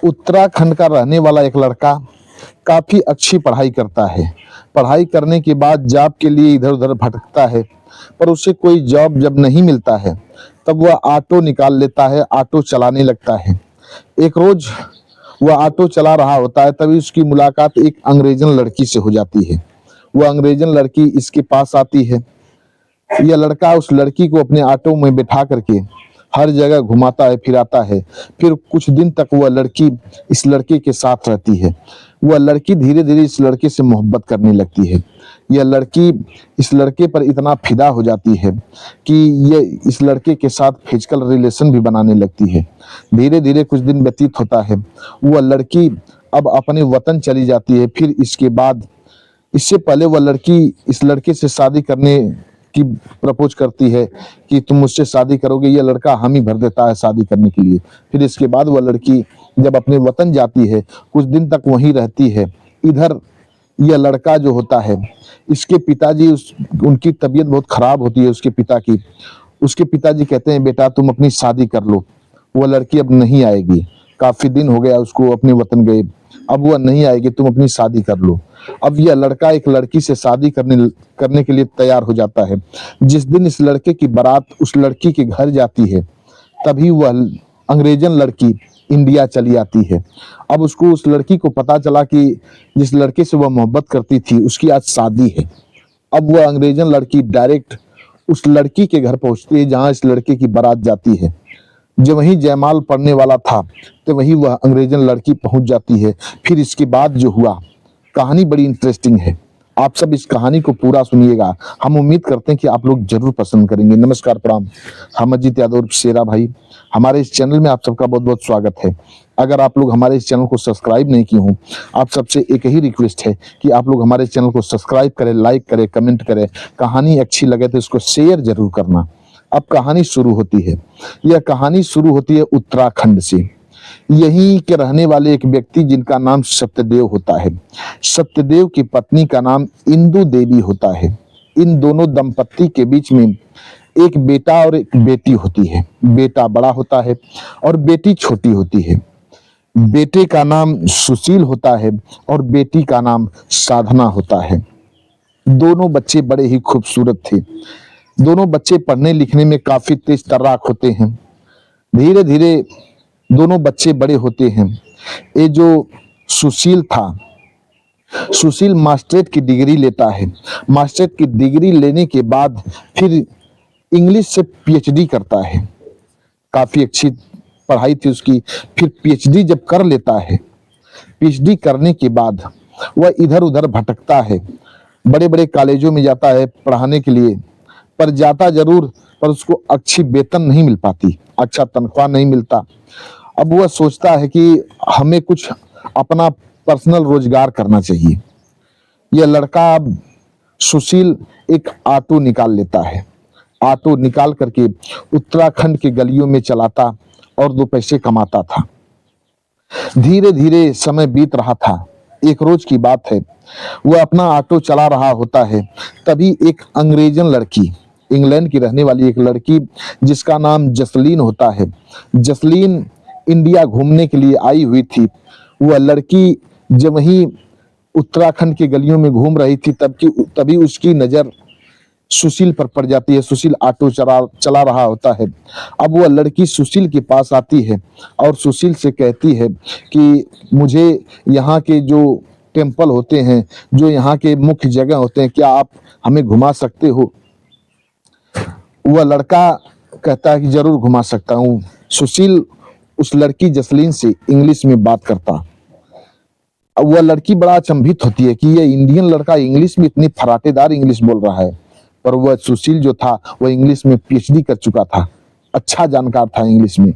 उत्तराखंड का रहने वाला एक लड़का काफी अच्छी पढ़ाई करता है। पढ़ाई करने के बाद जॉब के लिए इधर उधर भटकता है, पर उसे कोई जॉब जब नहीं मिलता है तब वह ऑटो निकाल लेता है, ऑटो चलाने लगता है। एक रोज वह ऑटो चला रहा होता है, तभी उसकी मुलाकात एक अंग्रेजन लड़की से हो जाती है। वह अंग्रेजन लड़की इसके पास आती है। यह लड़का उस लड़की को अपने ऑटो में बिठा करके हर जगह घुमाता है, फिराता है। फिर कुछ दिन तक वह लड़की इस लड़के के साथ रहती है। वह लड़की धीरे धीरे इस लड़के से मोहब्बत करने लगती है। यह लड़की इस लड़के पर इतना फिदा हो जाती है कि ये इस लड़के के साथ फिजिकल रिलेशन भी बनाने लगती है। धीरे धीरे कुछ दिन व्यतीत होता है। वह लड़की अब अपने वतन चली जाती है। फिर इसके बाद, इससे पहले वह लड़की इस लड़के से शादी करने की प्रपोज करती है कि तुम मुझसे शादी करोगे। यह लड़का हामी भर देता है शादी करने के लिए। फिर इसके बाद वह लड़की जब अपने वतन जाती है, कुछ दिन तक वहीं रहती है। इधर यह लड़का जो होता है, इसके पिताजी उनकी तबीयत बहुत खराब होती है उसके पिता की। उसके पिताजी कहते हैं बेटा तुम अपनी शादी कर लो, वह लड़की अब नहीं आएगी। काफी दिन हो गया उसको अपने वतन गए, अब वह नहीं आएगी, तुम अपनी शादी कर लो। अब यह लड़का एक लड़की से शादी करने के लिए तैयार हो जाता है। जिस दिन इस लड़के की बारात उस लड़की के घर जाती है, तभी वह अंग्रेजन लड़की इंडिया चली आती है। अब उसको उस लड़की को पता चला कि जिस लड़के से वह मोहब्बत करती थी उसकी आज शादी है। अब वह अंग्रेजन लड़की डायरेक्ट उस लड़की के घर पहुंचती है जहां इस लड़के की बारात जाती है। जब वहीं जयमाल पड़ने वाला था तो वहीं वह अंग्रेजन लड़की पहुंच जाती है। फिर इसके बाद जो हुआ, कहानी बड़ी इंटरेस्टिंग है। आप सब इस कहानी को पूरा सुनिएगा। हम उम्मीद करते हैं कि आप लोग जरूर पसंद करेंगे। नमस्कार, प्रणाम। हम अजीत यादव शेरा भाई, हमारे इस चैनल में आप सबका बहुत बहुत स्वागत है। अगर आप लोग हमारे इस चैनल को सब्सक्राइब नहीं किए हों, आप सबसे एक ही रिक्वेस्ट है कि आप लोग हमारे चैनल को सब्सक्राइब करें, लाइक करें, कमेंट करें। कहानी अच्छी लगे तो इसको शेयर जरूर करना। अब कहानी शुरू होती है। यह कहानी शुरू होती है उत्तराखंड से। यहीं के रहने वाले एक व्यक्ति जिनका नाम सत्यदेव होता है। सत्यदेव की पत्नी का नाम इंदु देवी होता है। इन दोनों दंपत्ति के बीच में एक बेटा और एक बेटी होती है। बेटा बड़ा होता है और बेटी छोटी होती है। बेटे का नाम सुशील होता है और बेटी का नाम साधना होता है। दोनों बच्चे बड़े ही खूबसूरत थे। दोनों बच्चे पढ़ने लिखने में काफी तेज तर्राक होते हैं। धीरे धीरे दोनों बच्चे बड़े होते हैं। ये जो सुशील था, सुशील मास्टरेट की डिग्री लेता है। मास्टरेट की डिग्री लेने के बाद फिर इंग्लिश से पीएचडी करता है। काफी अच्छी पढ़ाई थी उसकी। फिर पीएचडी जब कर लेता है, पीएचडी करने के बाद वह इधर उधर भटकता है। बड़े बड़े कॉलेजों में जाता है पढ़ाने के लिए, पर जाता जरूर, पर उसको अच्छी वेतन नहीं मिल पाती, अच्छा तनख्वाह नहीं मिलता। अब वह सोचता है कि हमें कुछ अपना पर्सनल रोजगार करना चाहिए। यह लड़का, अब सुशील, एक ऑटो निकाल लेता है। ऑटो निकाल करके उत्तराखंड के गलियों में चलाता और दो पैसे कमाता था। धीरे धीरे समय बीत रहा था। एक रोज की बात है, वह अपना ऑटो चला रहा होता है, तभी एक अंग्रेजन लड़की, इंग्लैंड की रहने वाली एक लड़की जिसका नाम जसलीन होता है, जसलीन इंडिया घूमने के लिए आई हुई थी। वह लड़की जब वहीं उत्तराखंड के गलियों में घूम रही थी तभी उसकी नजर सुशील पर पड़ जाती है। सुशील ऑटो चला रहा होता है। अब वह लड़की सुशील के पास आती है और सुशील से कहती है कि मुझे यहाँ के जो टेम्पल होते हैं, जो यहाँ के मुख्य जगह होते हैं, क्या आप हमें घुमा सकते हो? वह लड़का कहता है कि जरूर घुमा सकता हूँ। सुशील उस लड़की जसलीन से इंग्लिश में बात करता। अब वह लड़की बड़ा अचंभित होती है कि यह इंडियन लड़का इंग्लिश में इतनी फराटेदार इंग्लिश बोल रहा है। पर वह सुशील जो था वह इंग्लिश में पीएचडी कर चुका था, अच्छा जानकार था इंग्लिश में।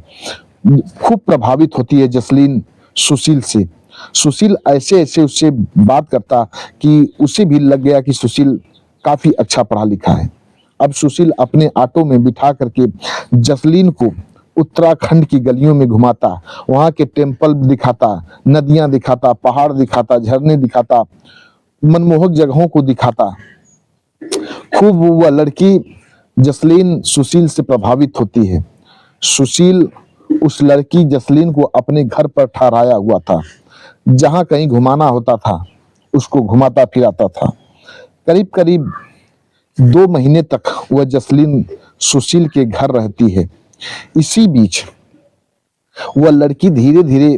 खूब प्रभावित होती है जसलीन सुशील से। सुशील ऐसे ऐसे उससे बात करता कि उसे भी लग गया कि सुशील काफी अच्छा पढ़ा लिखा है। अब सुशील अपने ऑटो में बिठा करके जसलीन को उत्तराखंड की गलियों में घुमाता, वहां के टेम्पल दिखाता, नदियां दिखाता, पहाड़ दिखाता, झरने दिखाता, मनमोहक जगहों को दिखाता। खूब वह लड़की जसलीन सुशील से प्रभावित होती है। सुशील उस लड़की जसलीन को अपने घर पर ठहराया हुआ था। जहां कहीं घुमाना होता था उसको घुमाता फिराता था। करीब करीब 2 महीने तक वह जसलीन सुशील के घर रहती है। इसी बीच वह लड़की धीरे धीरे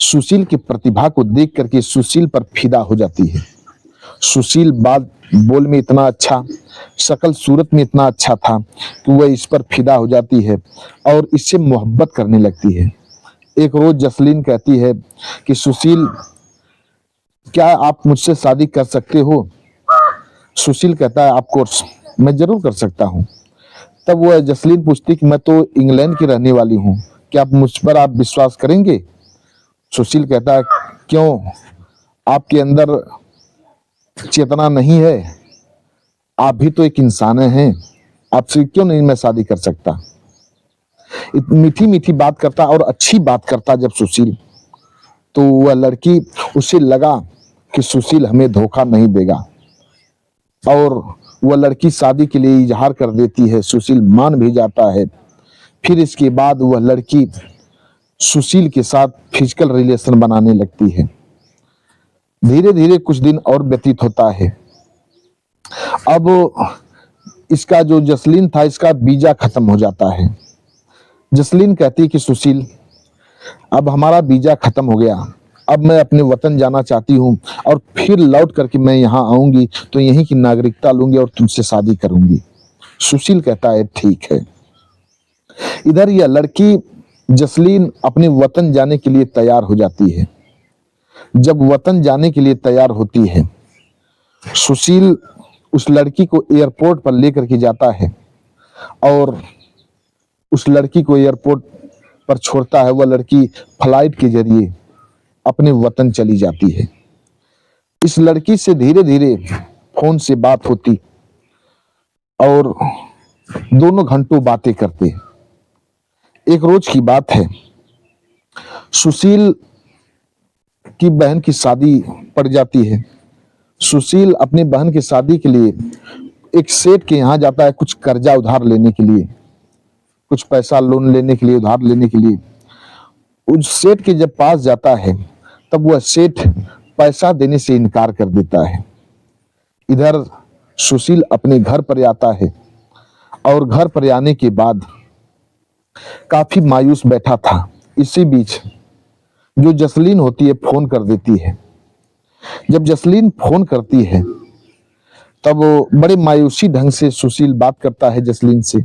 सुशील की प्रतिभा को देख करके सुशील पर फिदा हो जाती है। सुशील बात बोल में इतना अच्छा, शकल सूरत में इतना अच्छा था कि वह इस पर फिदा हो जाती है और इससे मोहब्बत करने लगती है। एक रोज जसलीन कहती है कि सुशील, क्या आप मुझसे शादी कर सकते हो? सुशील कहता है, ऑफ कोर्स, मैं जरूर कर सकता हूँ। तब वह जसलीन पूछती कि मैं तो इंग्लैंड की रहने वाली हूँ, क्या आप मुझ पर आप विश्वास करेंगे? सुशील कहता है, क्यों, आपके अंदर चेतना नहीं है? आप भी तो एक इंसान हैं, आपसे क्यों नहीं मैं शादी कर सकता? मीठी मीठी बात करता और अच्छी बात करता जब सुशील, तो वह लड़की, उसे लगा कि सुशील हमें धोखा नहीं देगा और वह लड़की शादी के लिए इजहार कर देती है। सुशील मान भी जाता है। फिर इसके बाद वह लड़की सुशील के साथ फिजिकल रिलेशन बनाने लगती है। धीरे धीरे कुछ दिन और व्यतीत होता है। अब इसका जो जसलीन था, इसका वीजा खत्म हो जाता है। जसलीन कहती है कि सुशील, अब हमारा वीजा खत्म हो गया, अब मैं अपने वतन जाना चाहती हूँ और फिर लौट करके मैं यहाँ आऊंगी तो यहीं की नागरिकता लूंगी और तुमसे शादी करूंगी। सुशील कहता है ठीक है। इधर यह लड़की जसलीन अपने वतन जाने के लिए तैयार हो जाती है। जब वतन जाने के लिए तैयार होती है, सुशील उस लड़की को एयरपोर्ट पर लेकर के जाता है और उस लड़की को एयरपोर्ट पर छोड़ता है। वह लड़की फ्लाइट के जरिए अपने वतन चली जाती है। इस लड़की से धीरे धीरे फोन से बात होती और दोनों घंटों बातें करते। एक रोज की बात है, सुशील की बहन की शादी पड़ जाती है। सुशील अपनी बहन की शादी के लिए एक सेठ के यहाँ जाता है, कुछ कर्जा उधार लेने के लिए, कुछ पैसा लोन लेने के लिए, उधार लेने के लिए। उस सेठ के जब पास जाता है तब वह सेठ पैसा देने से इनकार कर देता है। इधर सुशील अपने घर पर आता है और घर पर आने के बाद काफी मायूस बैठा था। इसी बीच जो जसलीन होती है फोन कर देती है। जब जसलीन फोन करती है तब वो बड़े मायूसी ढंग से सुशील बात करता है जसलीन से।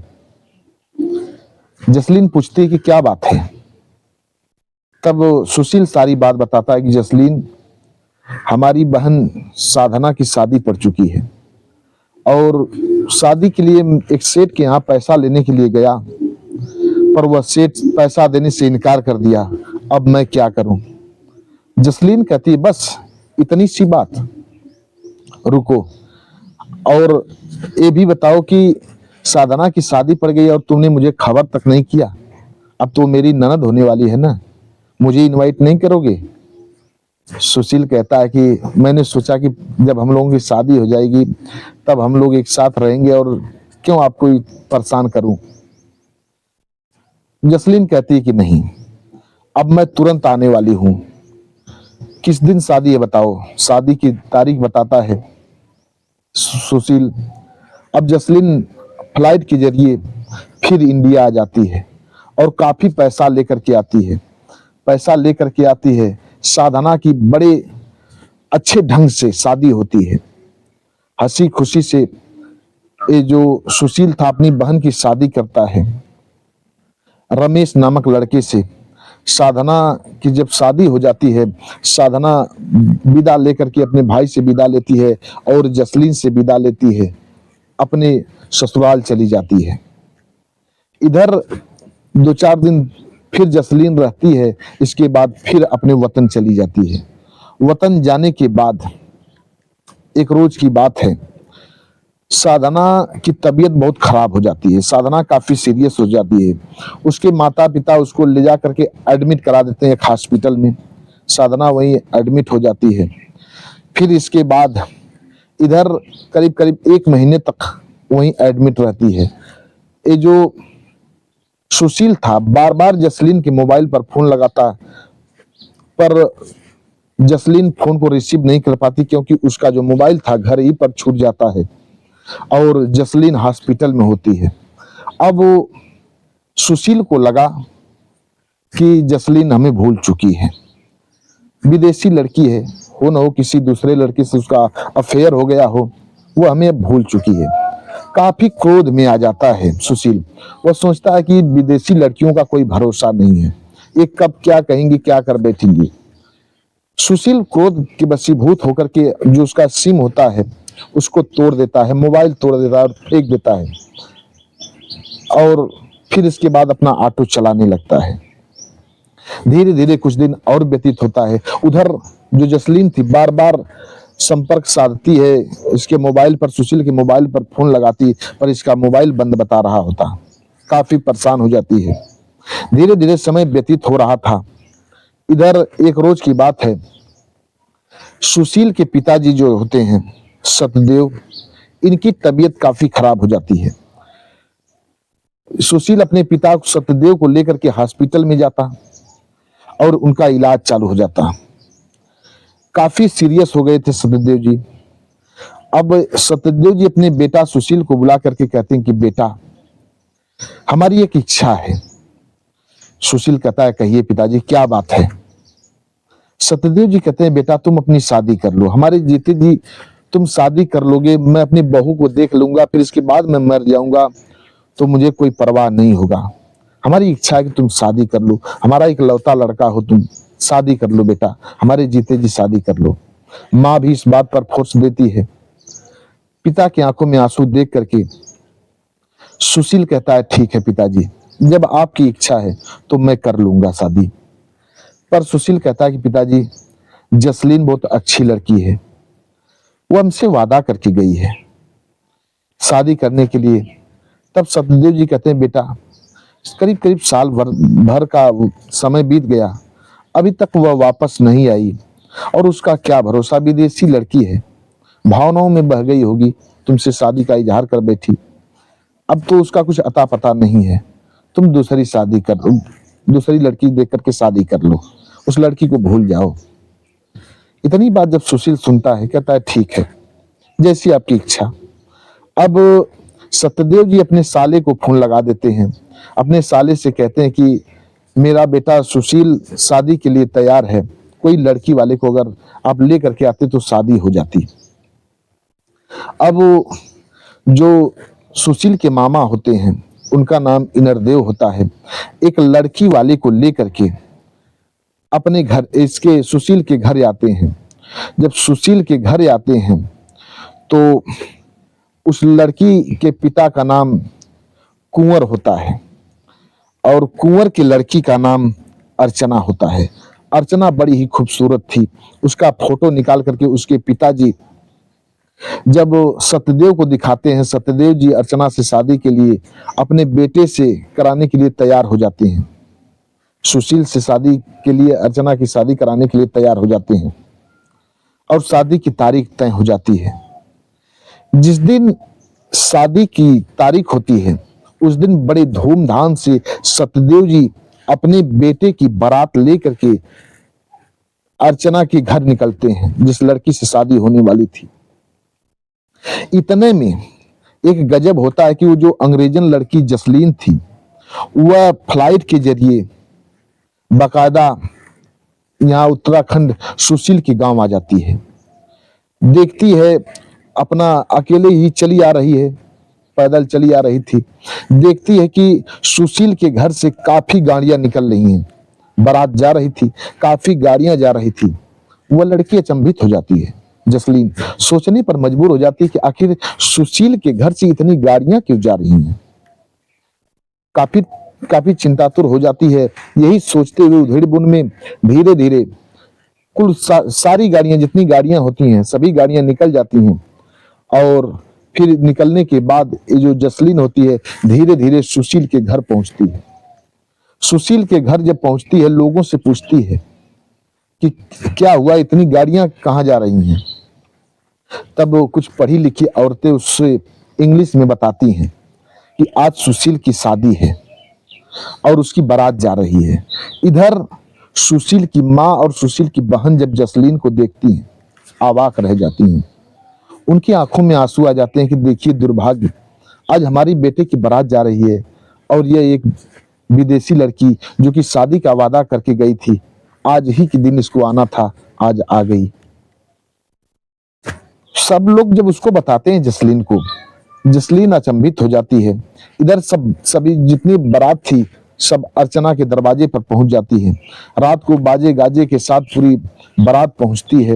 जसलीन पूछती है कि क्या बात है? तब सुशील सारी बात बताता है कि जसलीन, हमारी बहन साधना की शादी पड़ चुकी है और शादी के लिए एक सेठ के यहाँ पैसा लेने के लिए गया, पर वह सेठ पैसा देने से इनकार कर दिया। अब मैं क्या करूं? जसलीन कहती है, बस इतनी सी बात, रुको और ये भी बताओ कि साधना की शादी पड़ गई और तुमने मुझे खबर तक नहीं किया। अब तो मेरी ननद होने वाली है ना, मुझे इनवाइट नहीं करोगे? सुशील कहता है कि मैंने सोचा कि जब हम लोगों की शादी हो जाएगी तब हम लोग एक साथ रहेंगे और क्यों आपको परेशान करूं। जसलीन कहती है कि नहीं, अब मैं तुरंत आने वाली हूं। किस दिन शादी है बताओ? शादी की तारीख बताता है सुशील। अब जसलीन फ्लाइट के जरिए फिर इंडिया आ जाती है और काफी पैसा लेकर के आती है। पैसा लेकर के आती है। साधना की बड़े अच्छे ढंग से शादी होती है, हंसी खुशी से। ये जो सुशील था अपनी बहन की शादी करता है रमेश नामक लड़के से। साधना की जब शादी हो जाती है, साधना विदा लेकर के अपने भाई से विदा लेती है और जसलीन से विदा लेती है, अपने ससुराल चली जाती है। इधर 2-4 दिन फिर जसलीन रहती है, इसके बाद फिर अपने वतन चली जाती है। वतन जाने के बाद एक रोज की बात है, साधना की तबीयत बहुत खराब हो जाती है। साधना काफी सीरियस हो जाती है। उसके माता पिता उसको ले जा करके एडमिट करा देते हैं एक हॉस्पिटल में। साधना वहीं एडमिट हो जाती है। फिर इसके बाद इधर करीब करीब 1 महीने तक वहीं एडमिट रहती है। ये जो सुशील था, बार बार जसलीन के मोबाइल पर फोन लगाता, पर जसलीन फोन को रिसीव नहीं कर पाती, क्योंकि उसका जो मोबाइल था घर ही पर छूट जाता है और जसलीन हॉस्पिटल में होती है। अब सुशील को लगा कि जसलीन हमें भूल चुकी है, विदेशी लड़की है, हो न हो किसी दूसरे लड़के से उसका अफेयर हो गया हो, वो हमें अब भूल चुकी है। काफी क्रोध में आ जाता है सुशील। वो सोचता है कि विदेशी लड़कियों का कोई भरोसा नहीं है, ये कब क्या कहेंगी, क्या कर बैठेंगी। सुशील क्रोध के वशीभूत होकर के जो उसका सिम होता है उसको तोड़ देता है, मोबाइल तोड़ देता है और फेंक देता है, और फिर इसके बाद अपना ऑटो चलाने लगता है। धीरे धीरे कुछ दिन और व्यतीत होता है। उधर जो जसलीन थी बार बार संपर्क साधती है इसके मोबाइल पर, सुशील के मोबाइल पर फोन लगाती, पर इसका मोबाइल बंद बता रहा होता। काफी परेशान हो जाती है। धीरे धीरे समय व्यतीत हो रहा था। इधर एक रोज की बात है, सुशील के पिताजी जो होते हैं सतदेव, इनकी तबीयत काफी खराब हो जाती है। सुशील अपने पिता सतदेव को लेकर के हॉस्पिटल में जाता और उनका इलाज चालू हो जाता। काफी सीरियस हो गए थे सतदेव जी। अब सतदेव जी अपने बेटा सुशील को बुला करके कहते हैं कि बेटा, हमारी एक इच्छा है। सुशील कहता है कहिए पिताजी, क्या बात है। सतदेव जी कहते हैं बेटा तुम अपनी शादी कर लो, हमारे जीते जी तुम शादी कर लोगे, मैं अपनी बहू को देख लूंगा, फिर इसके बाद मैं मर जाऊंगा तो मुझे कोई परवाह नहीं होगा। हमारी इच्छा है कि तुम शादी कर लो, हमारा एक लौता लड़का हो, तुम शादी कर लो बेटा, हमारे जीते जी शादी कर लो। माँ भी इस बात पर फोर्स देती है। पिता की आंखों में आंसू देख करके सुशील कहता है ठीक है पिताजी, जब आपकी इच्छा है तो मैं कर लूंगा शादी। पर सुशील कहता है कि पिताजी, जसलीन बहुत अच्छी लड़की है, वो हमसे वादा करके गई है शादी करने के लिए। तब सतदेव जी कहते हैं बेटा, करीब करीब साल भर का समय बीत गया, अभी तक वह वापस नहीं आई, और उसका क्या भरोसा, विदेशी लड़की है, भावनाओं में बह गई होगी, तुमसे शादी का इजहार कर बैठी। अब तो उसका कुछ अता पता नहीं है, तुम दूसरी शादी कर लो, दूसरी लड़की देख करके शादी कर लो, उस लड़की को भूल जाओ। इतनी बात जब सुशील सुनता है कहता है ठीक है, जैसी आपकी इच्छा। अब सत्यदेव जी अपने साले को फोन लगा देते हैं, अपने साले से कहते हैं कि मेरा बेटा सुशील शादी के लिए तैयार है, कोई लड़की वाले को अगर आप ले करके आते तो शादी हो जाती। अब जो सुशील के मामा होते हैं उनका नाम इनरदेव होता है, एक लड़की वाले को लेकर के अपने घर, इसके सुशील के घर आते हैं। जब सुशील के घर आते हैं तो उस लड़की के पिता का नाम कुंवर होता है और कुंवर की लड़की का नाम अर्चना होता है। अर्चना बड़ी ही खूबसूरत थी। उसका फोटो निकाल करके उसके पिताजी जब सत्यदेव को दिखाते हैं, सत्यदेव जी अर्चना से शादी के लिए अपने बेटे से कराने के लिए तैयार हो जाते हैं। सुशील से शादी के लिए, अर्चना की शादी कराने के लिए तैयार हो जाते हैं और शादी की तारीख तय हो जाती है। जिस दिन शादी की तारीख होती है उस दिन बड़े धूमधाम से सत्यदेव जी अपने बेटे की बारात लेकर के अर्चना के घर निकलते हैं, जिस लड़की से शादी होने वाली थी। इतने में एक गजब होता है कि वो जो अंग्रेजन लड़की जसलीन थी वह फ्लाइट के जरिए बाकायदा यहाँ उत्तराखंड सुशील के गांव आ जाती है। देखती है, अपना अकेले ही चली आ रही है, पैदल चली आ रही थी। देखती है कि सुशील के घर से काफी गाड़ियां निकल रही हैं, बारात जा रही थी, काफी गाड़ियां जा रही थी। वह लड़की अचंभित हो जाती है। जसलीन सोचने पर मजबूर हो जाती है कि आखिर सुशील के घर से इतनी गाड़ियां क्यों जा रही हैं। काफी काफी चिंतातुर हो जाती है। यही सोचते हुए उधेड़ बुन में धीरे धीरे कुल सारी गाड़ियां, जितनी गाड़ियां होती हैं सभी गाड़ियां निकल जाती हैं। और फिर निकलने के बाद ये जो जसलीन होती है धीरे धीरे सुशील के घर पहुंचती है। सुशील के घर जब पहुंचती है लोगों से पूछती है कि क्या हुआ, इतनी गाड़ियां कहाँ जा रही हैं। तब वो कुछ पढ़ी लिखी औरतें उससे इंग्लिश में बताती हैं कि आज सुशील की शादी है और उसकी बारात जा रही है। इधर सुशील की माँ और सुशील की बहन जब जसलीन को देखती हैं, अवाक रह जाती हैं। उनकी आंखों में आंसू आ जाते हैं कि देखिए दुर्भाग्य, आज हमारी बेटे की बारात जा रही है और यह एक विदेशी लड़की जो कि शादी का वादा करके गई थी, आज ही के दिन इसको आना था, आज आ गई। सब लोग जब उसको बताते हैं जसलीन को, जसलीन अचंभित हो जाती है। इधर सभी जितनी बारात थी सब अर्चना के दरवाजे पर पहुंच जाती है। रात को बाजे गाजे के साथ पूरी बारात पहुंचती है।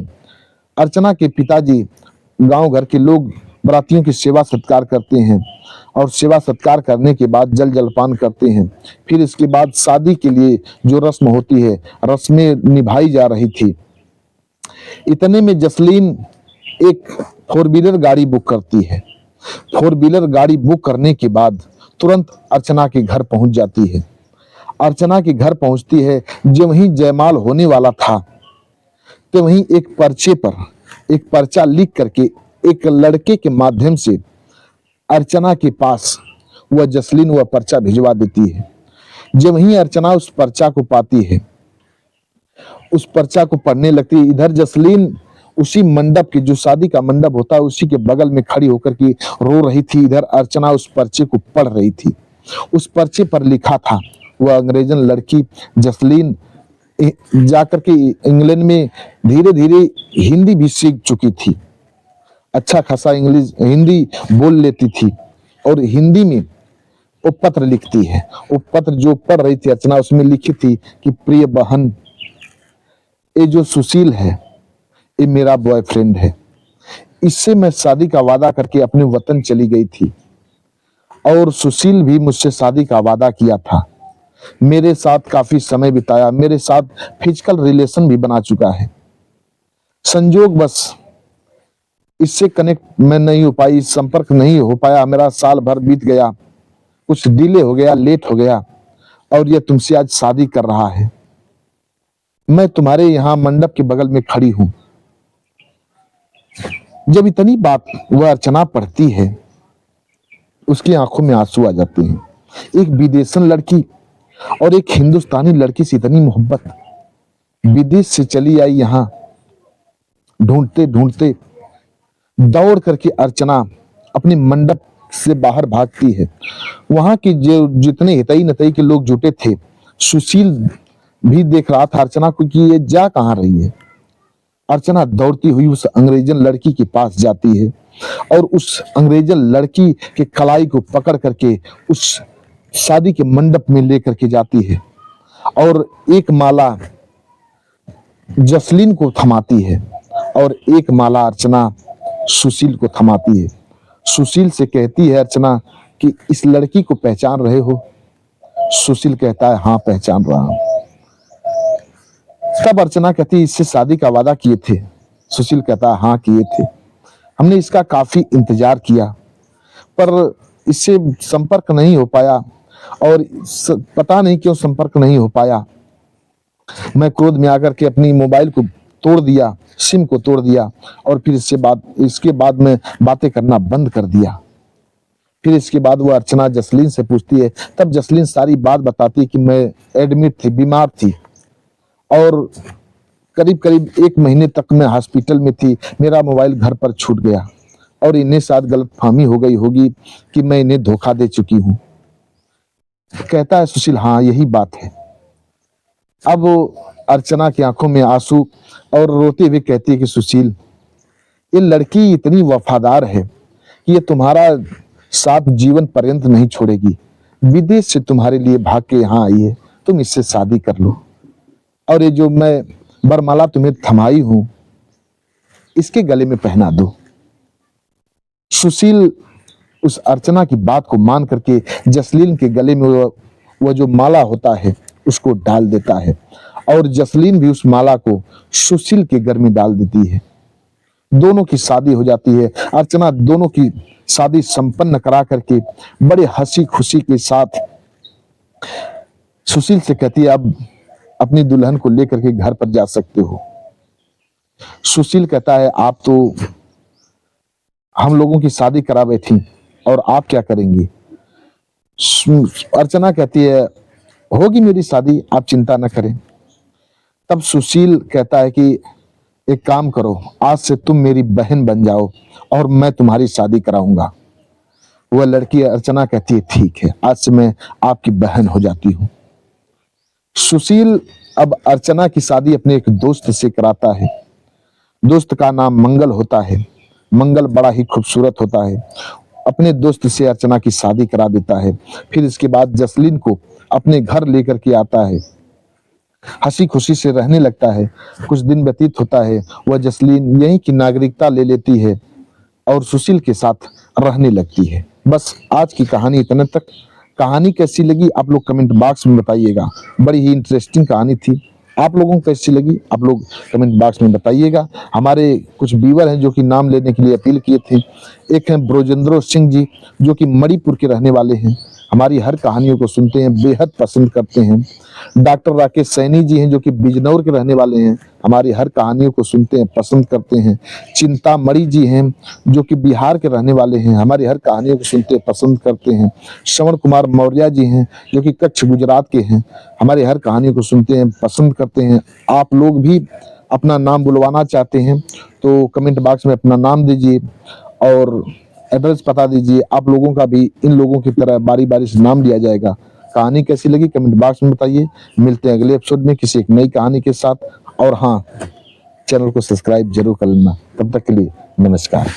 अर्चना के पिताजी, गांव घर के लोग बारातियों की सेवा सत्कार करते हैं और सेवा सत्कार करने के बाद जल जलपान करते हैं। फिर इसके बाद शादी के लिए जो रस्म होती है, रस्में निभाई जा रही थी। इतने में जसलीन एक फोर व्हीलर गाड़ी बुक करती है। फोर व्हीलर गाड़ी बुक करने के बाद तुरंत अर्चना के घर पहुंच जाती है। अर्चना के घर पहुंचती है, जब वहीं जयमाल होने वाला था तो वहीं एक पर्चे पर एक पर्चा लिख करके एक लड़के के माध्यम से अर्चना के पास वह जसलीन वह पर्चा भिजवा देती है। जब वहीं अर्चना उस पर्चा को पाती है, उस पर्चा को पढ़ने लगती है। इधर जसलीन उसी मंडप के, जो शादी का मंडप होता है, उसी के बगल में खड़ी होकर के रो रही थी। इधर अर्चना उस पर्चे को पढ़ रही थी। उस पर्चे पर लिखा था, वह अंग्रेजन लड़की जसलीन जाकर के इंग्लैंड में धीरे धीरे हिंदी भी सीख चुकी थी, अच्छा खासा इंग्लिश हिंदी बोल लेती थी और हिंदी में वो पत्र लिखती है। वो पत्र जो पढ़ रही थी अर्चना, उसमें लिखी थी कि प्रिय बहन, ये जो सुशील है ये मेरा बॉयफ्रेंड है। इससे मैं शादी का वादा करके अपने वतन चली गई थी और सुशील भी मुझसे शादी का वादा किया था। मेरे साथ काफी समय बिताया, मेरे साथ फिजिकल रिलेशन भी बना चुका है। संजोग बस इससे कनेक्ट मैं नहीं हो पाई, संपर्क नहीं हो पाया। मेरा साल भर बीत गया, कुछ डिले हो गया, लेट हो गया और ये तुमसे आज शादी कर रहा है। मैं तुम्हारे यहाँ मंडप के बगल में खड़ी हूं। जब इतनी बात वह अर्चना पढ़ती है, उसकी आंखों में आंसू आ जाते हैं। एक विदेशन लड़की और एक हिंदुस्तानी लड़की से इतनी मोहब्बत, विदेश से चली आई, यहाँ ढूंढते ढूंढते दौड़ करके अर्चना अपने मंडप से बाहर भागती है। वहां के जो जितने हितई नतई के लोग जुटे थे, सुशील भी देख रहा था अर्चना को कि ये जा कहां रही है। अर्चना दौड़ती हुई उस अंग्रेजन लड़की के पास जाती है और उस अंग्रेजन लड़की के कलाई को पकड़ करके उस शादी के मंडप में लेकर के जाती है और एक माला जसलीन को थमाती है और एक माला अर्चना सुशील को थमाती है। सुशील से कहती है अर्चना कि इस लड़की को पहचान रहे हो? सुशील कहता है हाँ पहचान रहा हूं। तब अर्चना कहती है इससे शादी का वादा किए थे? सुशील कहता है हाँ किए थे, हमने इसका काफी इंतजार किया पर इससे संपर्क नहीं हो पाया और पता नहीं क्यों संपर्क नहीं हो पाया। मैं क्रोध में आकर के अपनी मोबाइल को तोड़ दिया, सिम को तोड़ दिया और फिर इसके बाद में बातें करना बंद कर दिया। फिर इसके बाद वो अर्चना जसलीन से पूछती है, तब जसलीन सारी बात बताती है कि मैं एडमिट थी, बीमार थी और करीब करीब 1 महीने तक मैं हॉस्पिटल में थी। मेरा मोबाइल घर पर छूट गया और इन्हें साथ गलतफहमी हो गई होगी कि मैं इन्हें धोखा दे चुकी हूं। कहता है सुशील हाँ यही बात है। अब अर्चना की आंखों में आंसू और रोते हुए कहती है कि सुशील, ये लड़की इतनी वफादार है कि ये तुम्हारा साथ जीवन पर्यंत नहीं छोड़ेगी। विदेश से तुम्हारे लिए भाग के यहाँ आई है, तुम इससे शादी कर लो और ये जो मैं बरमाला तुम्हें थमाई हूं इसके गले में पहना दो। सुशील उस अर्चना की बात को मान करके जसलीन के गले में वह जो माला होता है उसको डाल देता है और जसलीन भी उस माला को सुशील के घर में डाल देती है। दोनों की शादी हो जाती है। अर्चना दोनों की शादी संपन्न करा करके बड़े हंसी खुशी के साथ सुशील से कहती है अब अपनी दुल्हन को लेकर के घर पर जा सकते हो। सुशील कहता है आप तो हम लोगों की शादी करा बैठी और आप क्या करेंगी? अर्चना कहती है होगी मेरी शादी, आप चिंता न करें। तब सुशील कहता है कि एक काम करो, आज से तुम मेरी बहन बन जाओ और मैं तुम्हारी शादी कराऊंगा। वह लड़की अर्चना कहती है ठीक है, आज से मैं आपकी बहन हो जाती हूँ। सुशील अब अर्चना की शादी अपने एक दोस्त से कराता है। दोस्त का नाम मंगल होता है। मंगल बड़ा ही खूबसूरत होता है। अपने दोस्त से अर्चना की शादी करा देता है। फिर इसके बाद जसलीन को अपने घर लेकर के आता है। हंसी खुशी से रहने लगता है। कुछ दिन व्यतीत होता है, वह जसलीन यहीं की नागरिकता ले लेती है और सुशील के साथ रहने लगती है। बस आज की कहानी इतने तक। कहानी कैसी लगी आप लोग कमेंट बॉक्स में बताइएगा। बड़ी ही इंटरेस्टिंग कहानी थी। आप लोगों को कैसी लगी आप लोग कमेंट बॉक्स में बताइएगा। हमारे कुछ व्यूअर हैं जो कि नाम लेने के लिए अपील किए थे। एक हैं ब्रोजेंद्रो सिंह जी, जो कि मणिपुर के रहने वाले हैं, हमारी हर कहानियों को सुनते हैं, बेहद पसंद करते हैं। डॉक्टर राकेश सैनी जी हैं जो कि बिजनौर के रहने वाले हैं, हमारी हर कहानियों को सुनते हैं, पसंद करते हैं। चिंतामणि जी हैं जो कि बिहार के रहने वाले हैं, हमारी हर कहानियों को सुनते पसंद करते हैं। श्रवण कुमार मौर्य जी हैं जो कि कच्छ गुजरात के हैं, हमारी हर कहानियों को सुनते हैं, पसंद करते हैं। आप लोग भी अपना नाम बुलवाना चाहते हैं तो कमेंट बॉक्स में अपना नाम दीजिए और एड्रेस बता दीजिए। आप लोगों का भी इन लोगों की तरह बारी बारी से नाम लिया जाएगा। कहानी कैसी लगी कमेंट बॉक्स में बताइए। मिलते हैं अगले एपिसोड में किसी एक नई कहानी के साथ। और हाँ, चैनल को सब्सक्राइब जरूर कर लेना। तब तक के लिए नमस्कार।